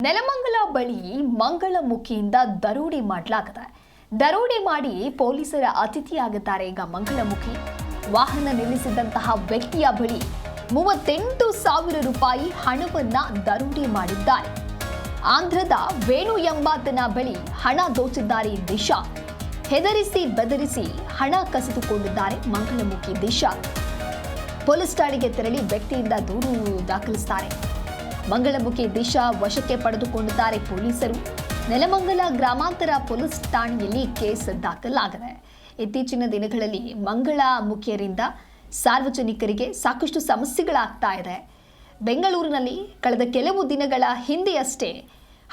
ನೆಲಮಂಗಲ ಬಳಿ ಮಂಗಳಮುಖಿಯಿಂದ ದರೋಡೆ ಮಾಡಲಾಗಿದೆ. ದರೋಡೆ ಮಾಡಿ ಪೊಲೀಸರ ಅತಿಥಿಯಾಗಿದ್ದಾರೆ ಈಗ ಮಂಗಳಮುಖಿ. ವಾಹನ ನಿಲ್ಲಿಸಿದಂತಹ ವ್ಯಕ್ತಿಯ ಬಳಿ 38,000 ರೂಪಾಯಿ ಹಣವನ್ನ ದರೋಡೆ ಮಾಡಿದ್ದಾರೆ. ಆಂಧ್ರದ ವೇಣು ಎಂಬಾತನ ಬಳಿ ಹಣ ದೋಚಿದ್ದಾರೆ ದಿಶಾ. ಹೆದರಿಸಿ ಬೆದರಿಸಿ ಹಣ ಕಸಿದುಕೊಂಡಿದ್ದಾರೆ ಮಂಗಳಮುಖಿ ದಿಶಾ. ಪೊಲೀಸ್ ಠಾಣೆಗೆ ತೆರಳಿ ವ್ಯಕ್ತಿಯಿಂದ ದೂರು ದಾಖಲಿಸುತ್ತಾರೆ. ಮಂಗಳಮುಖಿ ದಿಶಾ ವಶಕ್ಕೆ ಪಡೆದುಕೊಂಡಿದ್ದಾರೆ ಪೊಲೀಸರು. ನೆಲಮಂಗಲ ಗ್ರಾಮಾಂತರ ಪೊಲೀಸ್ ಠಾಣೆಯಲ್ಲಿ ಕೇಸ್ ದಾಖಲಾಗಿದೆ. ಇತ್ತೀಚಿನ ದಿನಗಳಲ್ಲಿ ಮಂಗಳಮುಖಿಯರಿಂದ ಸಾರ್ವಜನಿಕರಿಗೆ ಸಾಕಷ್ಟು ಸಮಸ್ಯೆಗಳಾಗ್ತಾ ಇದೆ. ಬೆಂಗಳೂರಿನಲ್ಲಿ ಕಳೆದ ಕೆಲವು ದಿನಗಳ ಹಿಂದೆಯಷ್ಟೇ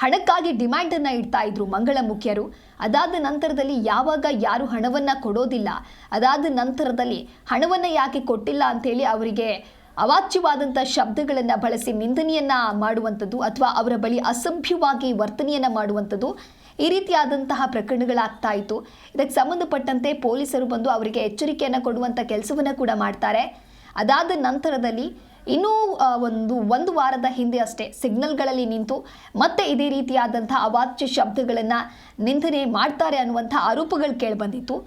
ಹಣಕ್ಕಾಗಿ ಡಿಮ್ಯಾಂಡ್ ಅನ್ನ ಇಡ್ತಾ ಇದ್ರು ಮಂಗಳಮುಖಿಯರು. ಅದಾದ ನಂತರದಲ್ಲಿ ಯಾವಾಗ ಯಾರು ಹಣವನ್ನ ಕೊಡೋದಿಲ್ಲ, ಅದಾದ ನಂತರದಲ್ಲಿ ಹಣವನ್ನ ಯಾಕೆ ಕೊಟ್ಟಿಲ್ಲ ಅಂತೇಳಿ ಅವರಿಗೆ ಅವಾಚ್ಯವಾದಂಥ ಶಬ್ದಗಳನ್ನು ಬಳಸಿ ನಿಂದನೆಯನ್ನ ಮಾಡುವಂಥದ್ದು ಅಥವಾ ಅವರ ಬಳಿ ಅಸಭ್ಯವಾಗಿ ವರ್ತನೆಯನ್ನ ಮಾಡುವಂಥದ್ದು, ಈ ರೀತಿಯಾದಂತಹ ಪ್ರಕರಣಗಳಾಗ್ತಾ ಇತ್ತು. ಇದಕ್ಕೆ ಸಂಬಂಧಪಟ್ಟಂತೆ ಪೊಲೀಸರು ಬಂದು ಅವರಿಗೆ ಎಚ್ಚರಿಕೆಯನ್ನು ಕೊಡುವಂಥ ಕೆಲಸವನ್ನು ಕೂಡ ಮಾಡ್ತಾರೆ. ಅದಾದ ನಂತರದಲ್ಲಿ ಇನ್ನೂ ಒಂದು ವಾರದ ಹಿಂದೆ ಅಷ್ಟೇ ಸಿಗ್ನಲ್ಗಳಲ್ಲಿ ನಿಂತು ಮತ್ತೆ ಇದೇ ರೀತಿಯಾದಂಥ ಅವಾಚ್ಯ ಶಬ್ದಗಳನ್ನು ನಿಂದನೆ ಮಾಡ್ತಾರೆ ಅನ್ನುವಂಥ ಆರೋಪಗಳು ಕೇಳಿಬಂದಿತ್ತು.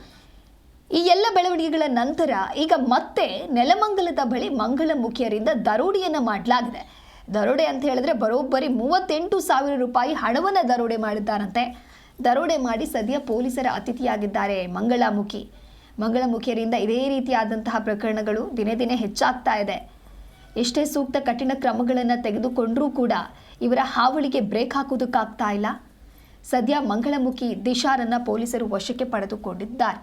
ಈ ಎಲ್ಲ ಬೆಳವಣಿಗೆಗಳ ನಂತರ ಈಗ ಮತ್ತೆ ನೆಲಮಂಗಲದ ಬಳಿ ಮಂಗಳಮುಖಿಯರಿಂದ ದರೋಡೆಯನ್ನು ಮಾಡಲಾಗಿದೆ. ದರೋಡೆ ಅಂತ ಹೇಳಿದ್ರೆ ಬರೋಬ್ಬರಿ 38,000 ರೂಪಾಯಿ ಹಣವನ್ನು ದರೋಡೆ ಮಾಡಿದ್ದಾರಂತೆ. ದರೋಡೆ ಮಾಡಿ ಸದ್ಯ ಪೊಲೀಸರ ಅತಿಥಿಯಾಗಿದ್ದಾರೆ ಮಂಗಳಮುಖಿಯರಿಂದ ಇದೇ ರೀತಿಯಾದಂತಹ ಪ್ರಕರಣಗಳು ದಿನೇ ದಿನೇ ಹೆಚ್ಚಾಗ್ತಾ ಇದೆ. ಎಷ್ಟೇ ಸೂಕ್ತ ಕಠಿಣ ಕ್ರಮಗಳನ್ನು ತೆಗೆದುಕೊಂಡರೂ ಕೂಡ ಇವರ ಹಾವಳಿಗೆ ಬ್ರೇಕ್ ಹಾಕೋದಕ್ಕಾಗ್ತಾ ಇಲ್ಲ. ಸದ್ಯ ಮಂಗಳಮುಖಿ ದಿಶಾರನ್ನ ಪೊಲೀಸರು ವಶಕ್ಕೆ ಪಡೆದುಕೊಂಡಿದ್ದಾರೆ.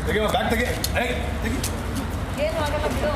ತೆಗಿ ಬ್ಯಾಗ್ ತೆಗಿ. ಏನು ಆಗಲ್ಲ ಬಿಡು.